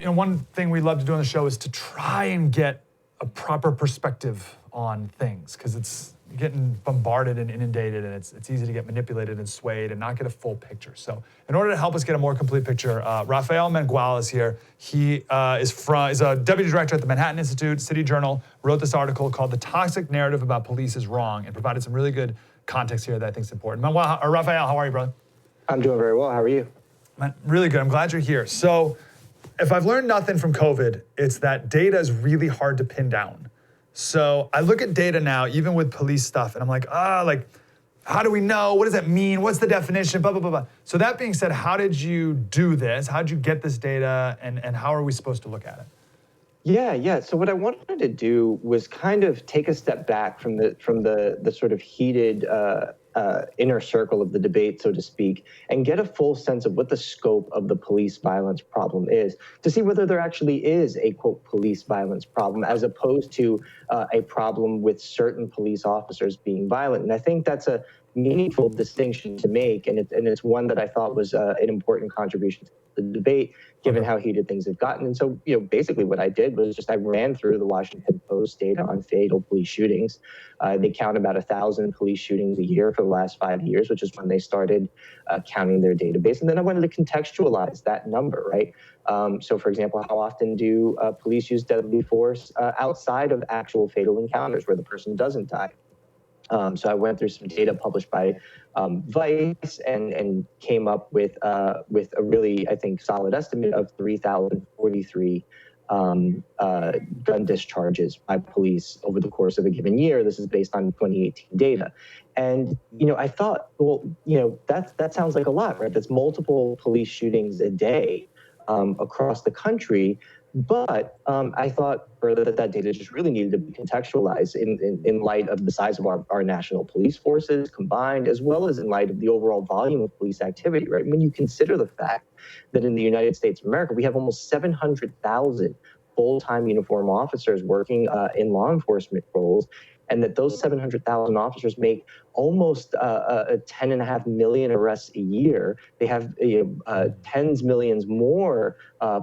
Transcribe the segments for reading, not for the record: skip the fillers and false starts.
One thing we love to do on the show is to try and get a proper perspective on things, because it's getting bombarded and inundated, and it's easy to get manipulated and swayed and not get a full picture. So in order to help us get a more complete picture, Rafael Mangual is here. He is a deputy director at the Manhattan Institute, City Journal, wrote this article called "The Toxic Narrative About Police is Wrong," and provided some really good context here that I think is important. Rafael, how are you, brother? I'm doing very well. How are you? Man, really good. I'm glad you're here. So if I've learned nothing from COVID, it's that data is really hard to pin down. So I look at data now, even with police stuff, and I'm like, how do we know? What does that mean? What's the definition? Blah, blah, blah, blah. So that being said, how did you do this? How did you get this data, and how are we supposed to look at it? Yeah. So what I wanted to do was kind of take a step back from the sort of heated inner circle of the debate, so to speak, and get a full sense of what the scope of the police violence problem is, to see whether there actually is a, quote, police violence problem, as opposed to a problem with certain police officers being violent. And I think that's a meaningful distinction to make, and it's one that I thought was an important contribution to the debate, given how heated things have gotten. And so, basically what I did was I ran through the Washington Post data on fatal police shootings. They count about 1,000 police shootings a year for the last 5 years, which is when they started counting their database. And then I wanted to contextualize that number, right? So, for example, how often do police use deadly force outside of actual fatal encounters where the person doesn't die? So I went through some data published by Vice and came up with a really, I think, solid estimate of 3,043 gun discharges by police over the course of a given year. This is based on 2018 data. And, I thought, well, that sounds like a lot, right? That's multiple police shootings a day across the country. But I thought further that data just really needed to be contextualized in light of the size of our national police forces combined, as well as in light of the overall volume of police activity, right? When you consider the fact that in the United States of America, we have almost 700,000 full-time uniform officers working in law enforcement roles, and that those 700,000 officers make almost 10.5 million arrests a year. They have tens millions more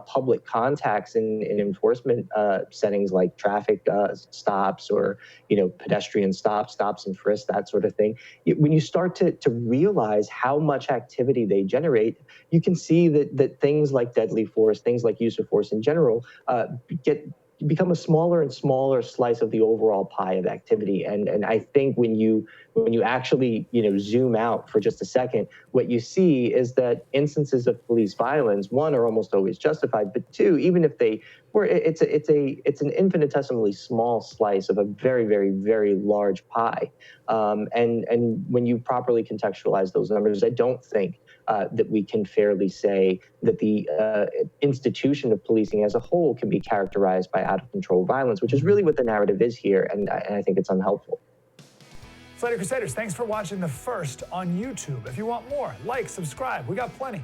public contacts in enforcement settings like traffic stops or pedestrian stops and frisks, that sort of thing. When you start to realize how much activity they generate, you can see that things like deadly force, things like use of force in general, become a smaller and smaller slice of the overall pie of activity. And I think when you actually zoom out for just a second, what you see is that instances of police violence, one, are almost always justified, but two, even if they were, it's an infinitesimally small slice of a very, very, very large pie. And when you properly contextualize those numbers, I don't think that we can fairly say that the institution of policing as a whole can be characterized by out-of-control violence, which is really what the narrative is here, and I think it's unhelpful. Slater Crusaders, thanks for watching the first on YouTube. If you want more, like, subscribe. We got plenty.